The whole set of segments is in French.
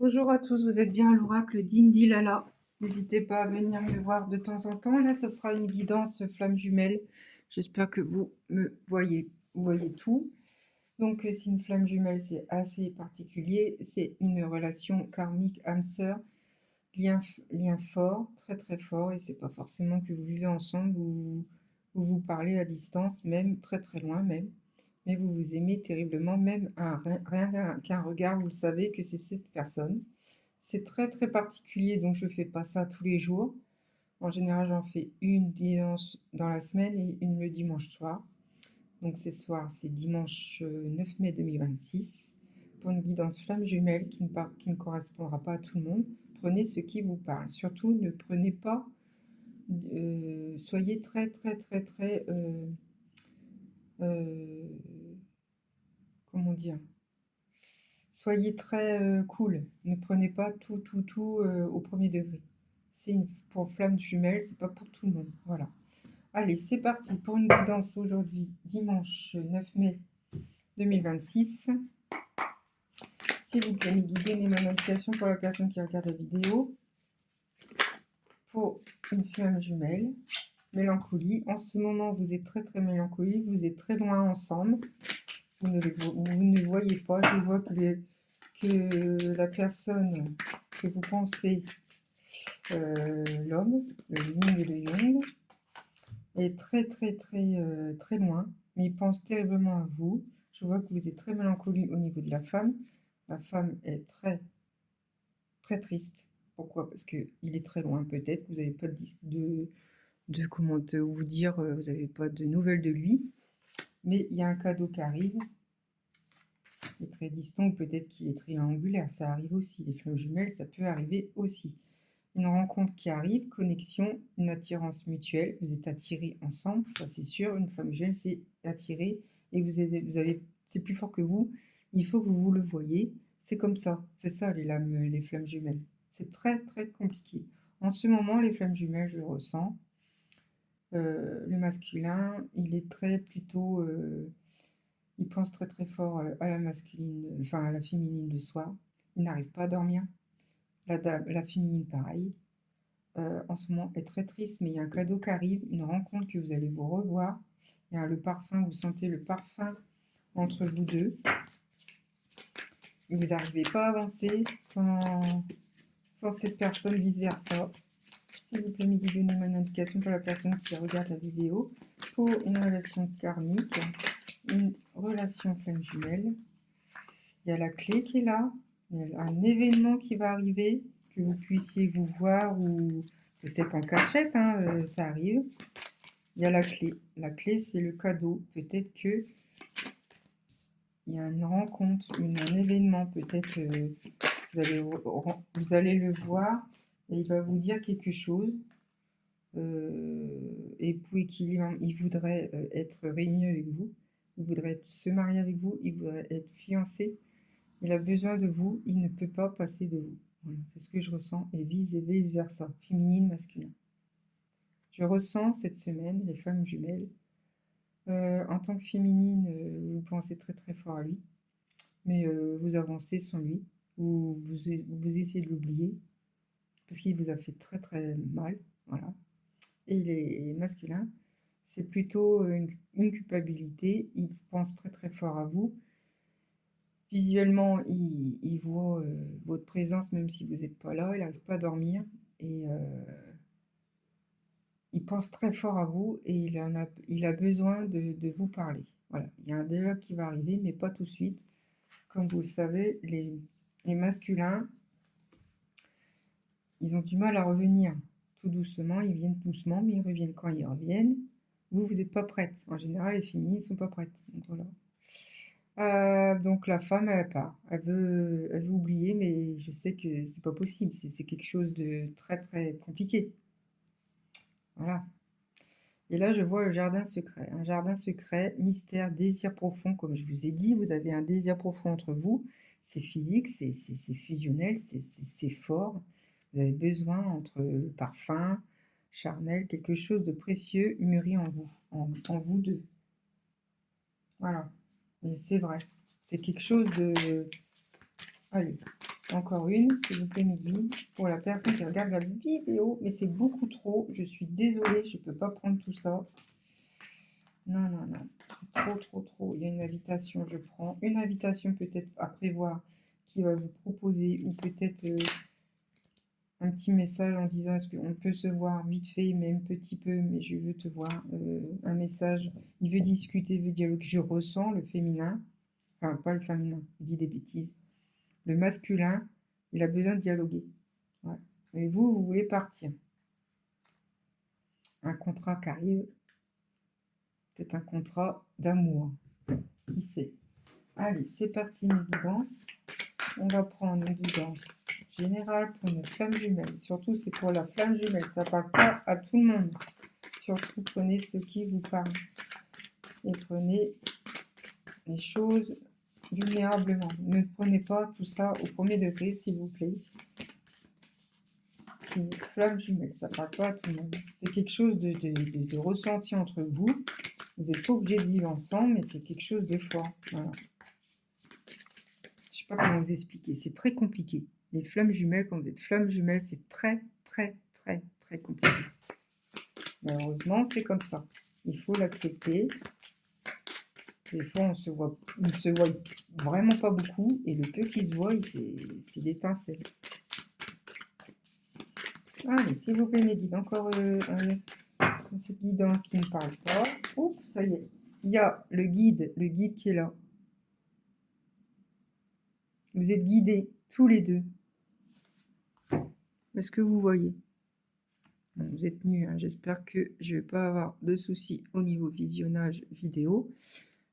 Bonjour à tous, vous êtes bien à l'oracle d'Indy Lala. N'hésitez pas à venir me voir de temps en temps. Là, ça sera une guidance flamme jumelle. J'espère que vous me voyez. Vous voyez tout. Donc, c'est une flamme jumelle, c'est assez particulier. C'est une relation karmique âme-sœur, lien fort, très très fort. Et c'est pas forcément que vous vivez ensemble ou vous parlez à distance, même très très loin même. Mais vous vous aimez terriblement, même rien qu'un regard, vous le savez que c'est cette personne. C'est très très particulier, donc je fais pas ça tous les jours. En général, j'en fais une guidance dans la semaine et une le dimanche soir. Donc ce soir, c'est dimanche 9 mai 2026. Pour une guidance flamme jumelle qui ne correspondra pas à tout le monde, prenez ce qui vous parle. Surtout, ne prenez pas, soyez très très très très, euh, comment dire, soyez très cool. Ne prenez pas tout au premier degré. C'est pour flamme jumelle, c'est pas pour tout le monde. Voilà. Allez, c'est parti pour une guidance aujourd'hui, dimanche 9 mai 2026. S'il vous plaît, guidez mes manifestations pour la personne qui regarde la vidéo. Pour une flamme jumelle, mélancolie. En ce moment, vous êtes très très mélancolique, vous êtes très loin ensemble. Vous ne voyez pas. Je vois que la personne que vous pensez, l'homme, le yin et le yang, est très très très très loin, mais il pense terriblement à vous. Je vois que vous êtes très mélancolique au niveau de la femme. La femme est très très triste. Pourquoi? Parce que il est très loin. Peut-être que vous n'avez pas de comment vous dire, vous n'avez pas de nouvelles de lui. Mais il y a un cadeau qui arrive. Il est très distant, ou peut-être qu'il est triangulaire. Ça arrive aussi. Les flammes jumelles, ça peut arriver aussi. Une rencontre qui arrive, connexion, une attirance mutuelle. Vous êtes attirés ensemble, ça c'est sûr. Une flamme jumelle, c'est attiré et c'est plus fort que vous. Il faut que vous le voyez. C'est comme ça. C'est ça les flammes jumelles. C'est très très compliqué. En ce moment, les flammes jumelles, je le ressens. Le masculin, il est très plutôt, il pense très très fort à la masculine, enfin à la féminine le soir. Il n'arrive pas à dormir. La féminine, pareil. En ce moment est très triste, mais il y a un cadeau qui arrive, une rencontre que vous allez vous revoir. Il y a le parfum, vous sentez le parfum entre vous deux. Et vous n'arrivez pas à avancer sans cette personne, vice-versa. S'il vous plaît, me donnez-moi une indication pour la personne qui regarde la vidéo. Pour une relation karmique, une relation flamme jumelle. Il y a la clé qui est là. Il y a un événement qui va arriver, que vous puissiez vous voir ou peut-être en cachette, hein, ça arrive. Il y a la clé. La clé, c'est le cadeau. Peut-être que il y a une rencontre, un événement. Peut-être vous allez le voir et il va vous dire quelque chose. Époux équilibre, il voudrait être réuni avec vous. Il voudrait se marier avec vous. Il voudrait être fiancé. Il a besoin de vous. Il ne peut pas passer de vous. Voilà, c'est ce que je ressens. Et vice-versa. Féminine, masculin. Je ressens cette semaine les femmes jumelles. En tant que féminine, vous pensez très très fort à lui, mais vous avancez sans lui, vous essayez de l'oublier, parce qu'il vous a fait très très mal, voilà. Et il est masculin, c'est plutôt une culpabilité, il pense très très fort à vous. Visuellement, il voit votre présence même si vous n'êtes pas là, il n'arrive pas à dormir, et il pense très fort à vous et il a besoin de vous parler. Voilà, il y a un dialogue qui va arriver, mais pas tout de suite. Comme vous le savez, les masculins, ils ont du mal à revenir tout doucement. Ils viennent doucement, mais ils reviennent. Quand ils reviennent, vous n'êtes pas prête. En général, les féminines ne sont pas prêtes. Donc, voilà. Donc la femme, elle part. Elle veut oublier, mais je sais que c'est pas possible. C'est quelque chose de très très compliqué. Voilà. Et là, je vois le jardin secret. Un jardin secret, mystère, désir profond. Comme je vous ai dit, vous avez un désir profond entre vous. C'est physique, c'est fusionnel, c'est fort. Vous avez besoin entre parfum, charnel, quelque chose de précieux mûri en vous, en vous deux. Voilà. Et c'est vrai. C'est quelque chose Allez, encore une, s'il vous plaît, mes guides, pour la personne qui regarde la vidéo, mais c'est beaucoup trop. Je suis désolée, je ne peux pas prendre tout ça. Non, non, non, c'est trop, trop, trop. Il y a une invitation, je prends. Une invitation peut-être à prévoir qui va vous proposer, ou peut-être un petit message en disant est-ce qu'on peut se voir vite fait, même petit peu, mais je veux te voir. Un message, il veut discuter, veut dialoguer. Je ressens le féminin, enfin pas le féminin, je dis des bêtises. Le masculin, il a besoin de dialoguer. Ouais. Et vous voulez partir. Un contrat qui arrive, peut-être un contrat d'amour. Qui sait? Allez, c'est parti mes guidances. On va prendre une guidance générale pour une flamme jumelle. Surtout, c'est pour la flamme jumelle. Ça ne parle pas à tout le monde. Surtout, prenez ce qui vous parle. Et prenez les choses vulnérablement. Ne prenez pas tout ça au premier degré, s'il vous plaît. C'est une flamme jumelle. Ça ne parle pas à tout le monde. C'est quelque chose de ressenti entre vous. Vous n'êtes pas obligé de vivre ensemble, mais c'est quelque chose de fort. Voilà. Je ne sais pas comment vous expliquer. C'est très compliqué. Les flammes jumelles, quand vous êtes flamme jumelle, c'est très, très, très, très compliqué. Malheureusement, c'est comme ça. Il faut l'accepter. Des fois, il se voit vraiment pas beaucoup. Et le peu qu'il se voit, c'est d'étincelles. Allez, s'il vous plaît, mes guides, encore cette guidance qui ne parle pas. Oups, ça y est. Il y a le guide qui est là. Vous êtes guidés tous les deux. Est-ce que vous voyez? Bon, vous êtes nus, hein. J'espère que je ne vais pas avoir de soucis au niveau visionnage vidéo.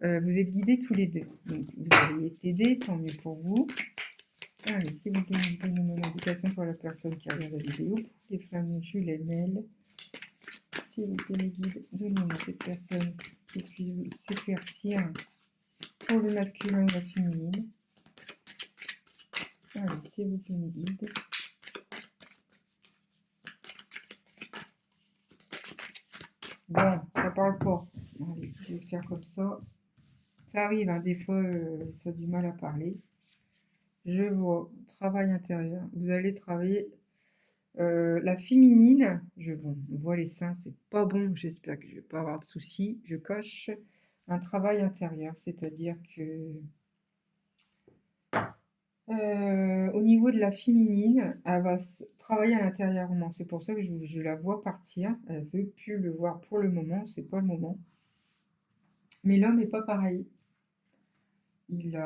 Vous êtes guidés tous les deux. Donc, vous avez été aidés, tant mieux pour vous. Allez, si vous voulez donner mon indication pour la personne qui regarde la vidéo, pour les flammes jumelles, s'il vous plaît, les guides, donnez-moi cette personne qui puisse s'éclaircir pour le masculin ou la féminine. Allez, s'il vous plaît, mes guides. Bon, ça parle pas. Allez, je vais faire comme ça. Ça arrive, hein, des fois, ça a du mal à parler. Je vois, travail intérieur. Vous allez travailler la féminine. Bon, on voit les seins, c'est pas bon. J'espère que je vais pas avoir de soucis. Je coche un travail intérieur, c'est-à-dire que au niveau de la féminine, elle va travailler à l'intérieurement. C'est pour ça que je la vois partir. Elle veut plus le voir pour le moment, c'est pas le moment. Mais l'homme n'est pas pareil. Il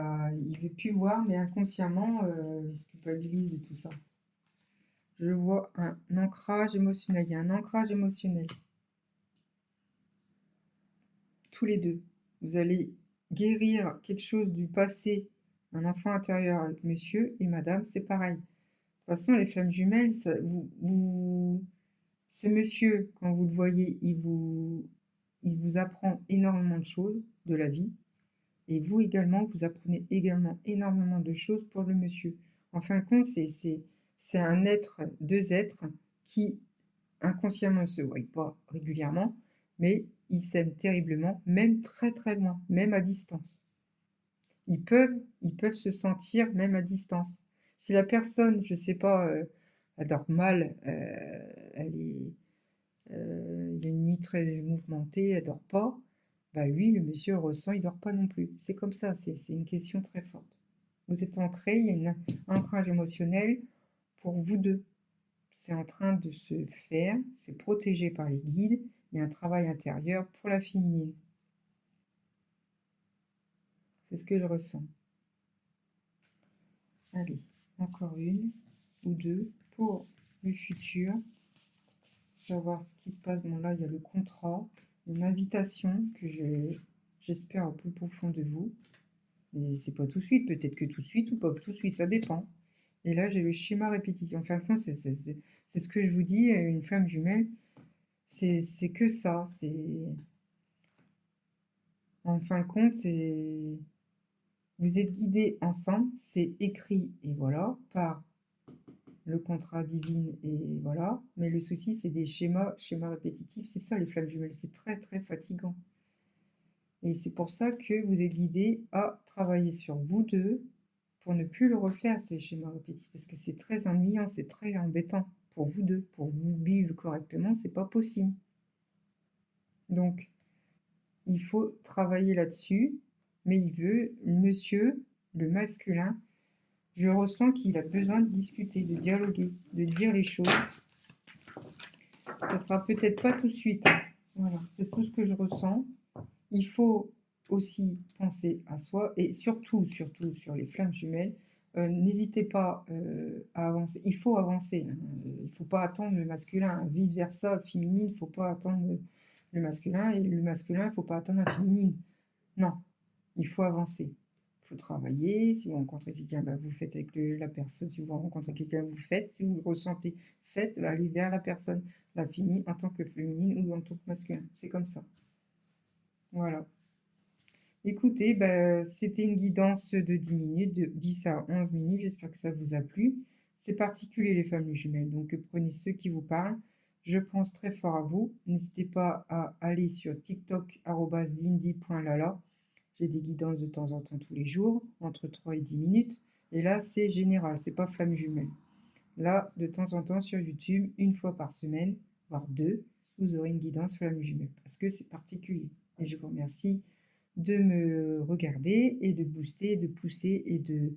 veut plus voir, mais inconsciemment, il se culpabilise de tout ça. Je vois un ancrage émotionnel. Il y a un ancrage émotionnel. Tous les deux. Vous allez guérir quelque chose du passé, un enfant intérieur avec monsieur et madame, c'est pareil. De toute façon, les flammes jumelles, ce monsieur, quand vous le voyez, il vous apprend énormément de choses de la vie. Et vous également, vous apprenez également énormément de choses pour le monsieur. En fin de compte, c'est un être, deux êtres qui inconsciemment ne se voient pas régulièrement, mais ils s'aiment terriblement, même très très loin, même à distance. Ils peuvent se sentir même à distance. Si la personne, je ne sais pas, elle dort mal, il y a une nuit très mouvementée, elle dort pas, bah lui, le monsieur ressent, il dort pas non plus. C'est comme ça, c'est une question très forte. Vous êtes ancrés, il y a un ancrage émotionnel pour vous deux. C'est en train de se faire, c'est protégé par les guides, il y a un travail intérieur pour la féminine. C'est ce que je ressens. Allez, encore une ou deux pour le futur. Je vais voir ce qui se passe. Bon, là, il y a le contrat, une invitation que j'espère au plus profond de vous. Mais c'est pas tout de suite, peut-être que tout de suite ou pas tout de suite, ça dépend. Et là, j'ai le schéma répétition. Enfin, c'est ce que je vous dis, une flamme jumelle, c'est que ça. En fin de compte, vous êtes guidés ensemble, c'est écrit, et voilà, par le contrat divin, et voilà. Mais le souci, c'est des schémas répétitifs. C'est ça, les flammes jumelles. C'est très, très fatigant. Et c'est pour ça que vous êtes guidés à travailler sur vous deux pour ne plus le refaire, ces schémas répétitifs, parce que c'est très ennuyant, c'est très embêtant pour vous deux. Pour vous vivre correctement, c'est pas possible. Donc, il faut travailler là-dessus, mais il veut, monsieur, le masculin, je ressens qu'il a besoin de discuter, de dialoguer, de dire les choses. Ça sera peut-être pas tout de suite, hein. Voilà, c'est tout ce que je ressens. Il faut aussi penser à soi et surtout, surtout sur les flammes jumelles, n'hésitez pas à avancer. Il faut avancer, hein. Il ne faut pas attendre le masculin, hein. Vice-versa, féminine, il ne faut pas attendre le masculin et le masculin, il ne faut pas attendre la féminine. Non, il faut avancer. Il faut travailler. Si vous rencontrez quelqu'un, bah, vous faites avec la personne. Si vous rencontrez quelqu'un, vous faites. Si vous le ressentez, faites. Bah, allez vers la personne, la féminine en tant que féminine ou en tant que masculin. C'est comme ça. Voilà. Écoutez, bah, c'était une guidance de 10 minutes, de 10 à 11 minutes. J'espère que ça vous a plu. C'est particulier les femmes jumelles, donc prenez ceux qui vous parlent. Je pense très fort à vous. N'hésitez pas à aller sur TikTok @dindy.lala. J'ai des guidances de temps en temps tous les jours, entre 3 et 10 minutes. Et là, c'est général, c'est pas flamme jumelle. Là, de temps en temps sur YouTube, une fois par semaine, voire deux, vous aurez une guidance flamme jumelle parce que c'est particulier. Et je vous remercie de me regarder et de booster, de pousser et de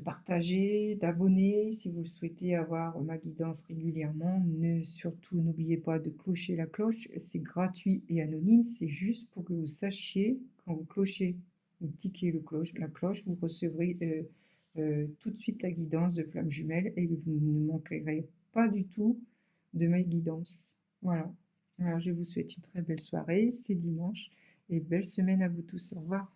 partager, d'abonner si vous souhaitez avoir ma guidance régulièrement. Surtout, n'oubliez pas de clocher la cloche. C'est gratuit et anonyme. C'est juste pour que vous sachiez, quand vous clochez, vous tiquez la cloche, vous recevrez tout de suite la guidance de Flamme Jumelle et vous ne manquerez pas du tout de mes guidances. Voilà. Alors, je vous souhaite une très belle soirée. C'est dimanche et belle semaine à vous tous. Au revoir.